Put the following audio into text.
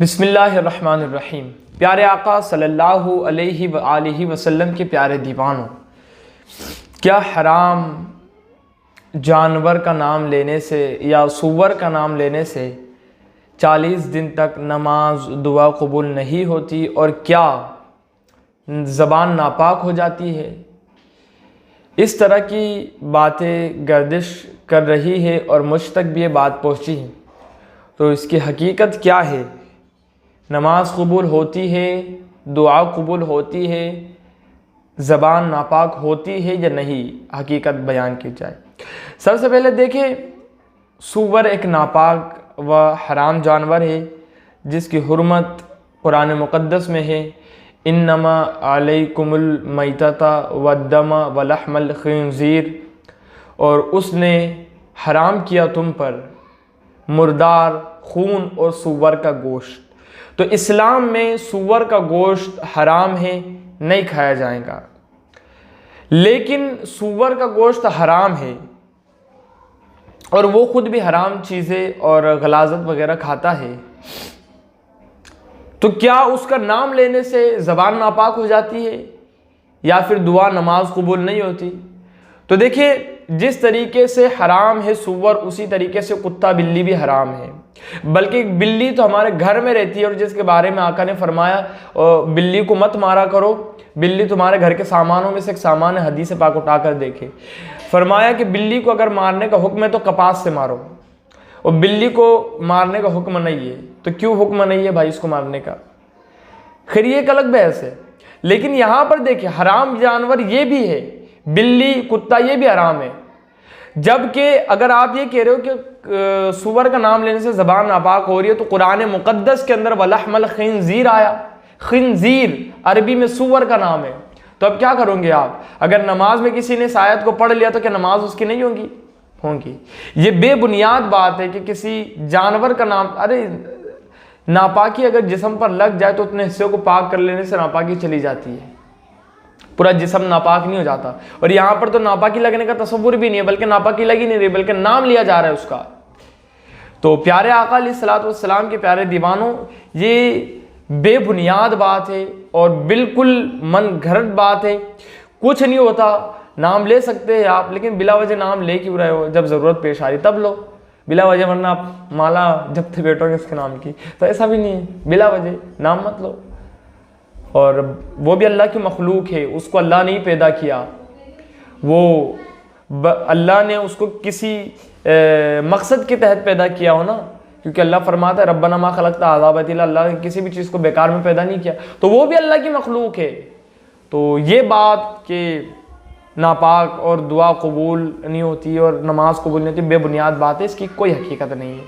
بسم اللہ الرحمن الرحیم۔ پیارے آقا صلی اللہ علیہ وآلہ وسلم کے پیارے دیوانوں، کیا حرام جانور کا نام لینے سے یا سور کا نام لینے سے 40 دن تک نماز دعا قبول نہیں ہوتی، اور کیا زبان ناپاک ہو جاتی ہے؟ اس طرح کی باتیں گردش کر رہی ہے اور مجھ تک بھی یہ بات پہنچی ہے، تو اس کی حقیقت کیا ہے؟ نماز قبول ہوتی ہے، دعا قبول ہوتی ہے، زبان ناپاک ہوتی ہے یا نہیں؟ حقیقت بیان کی جائے۔ سب سے پہلے دیکھیں، سور ایک ناپاک و حرام جانور ہے جس کی حرمت قرآن مقدس میں ہے۔ انما علیکم المیتۃ والدم ولحم الخنزیر، اور اس نے حرام کیا تم پر مردار، خون اور سور کا گوشت۔ تو اسلام میں سور کا گوشت حرام ہے، نہیں کھایا جائے گا۔ لیکن سور کا گوشت حرام ہے اور وہ خود بھی حرام چیزیں اور غلاظت وغیرہ کھاتا ہے، تو کیا اس کا نام لینے سے زبان ناپاک ہو جاتی ہے یا پھر دعا نماز قبول نہیں ہوتی؟ تو دیکھیں، جس طریقے سے حرام ہے سور، اسی طریقے سے کتا بلی بھی حرام ہے۔ بلکہ بلی تو ہمارے گھر میں رہتی ہے، اور جس کے بارے میں آقا نے فرمایا بلی کو مت مارا کرو، بلی تمہارے گھر کے سامانوں میں سے ایک سامان ہے، حدیث پاک اٹھا کر دیکھے۔ فرمایا کہ بلی کو اگر مارنے کا حکم ہے تو کپاس سے مارو، اور بلی کو مارنے کا حکم نہیں ہے، تو کیوں حکم نہیں ہے بھائی اس کو مارنے کا؟ خیر یہ ایک الگ بحث ہے، لیکن یہاں پر دیکھیں حرام جانور یہ بھی ہے، بلی کتا یہ بھی حرام ہے۔ جبکہ اگر آپ یہ کہہ رہے ہو کہ سور کا نام لینے سے زبان ناپاک ہو رہی ہے، تو قرآن مقدس کے اندر وَلَحْمَ الْخِنْزِيرِ آیا۔ خنزیر عربی میں سور کا نام ہے، تو اب کیا کروں گے آپ؟ اگر نماز میں کسی نے اس آیت کو پڑھ لیا تو کیا نماز اس کی نہیں ہوگی؟ یہ بے بنیاد بات ہے کہ کسی جانور کا نام، ارے ناپاکی اگر جسم پر لگ جائے تو اتنے حصے کو پاک کر لینے سے ناپاکی چلی جاتی ہے، پورا جسم ناپاک نہیں ہو جاتا۔ اور یہاں پر تو ناپاکی لگنے کا تصور بھی نہیں ہے، بلکہ ناپاکی لگ ہی نہیں رہی، بلکہ نام لیا جا رہا ہے اس کا۔ تو پیارے آقا علیہ الصلوۃ والسلام کے پیارے دیوانوں، یہ بے بنیاد بات ہے اور بالکل من گھڑت بات ہے۔ کچھ نہیں ہوتا، نام لے سکتے ہیں آپ، لیکن بلا وجہ نام لے کیوں رہے ہو؟ جب ضرورت پیش آ رہی تب لو بلا وجہ، ورنہ آپ مالا جپتے بیٹھو گے اس کے نام کی، تو ایسا بھی نہیں ہے، بلا وجہ نام مت لو۔ اور وہ بھی اللہ کی مخلوق ہے، اس کو اللہ نے ہی پیدا کیا، وہ اللہ نے اس کو کسی مقصد کے تحت پیدا کیا ہو نا، کیونکہ اللہ فرماتا ہے ربنا ما خلقت ھذا باطلا، اللہ نے کسی بھی چیز کو بیکار میں پیدا نہیں کیا، تو وہ بھی اللہ کی مخلوق ہے۔ تو یہ بات کہ ناپاک اور دعا قبول نہیں ہوتی اور نماز قبول نہیں ہوتی، بے بنیاد بات ہے، اس کی کوئی حقیقت نہیں ہے۔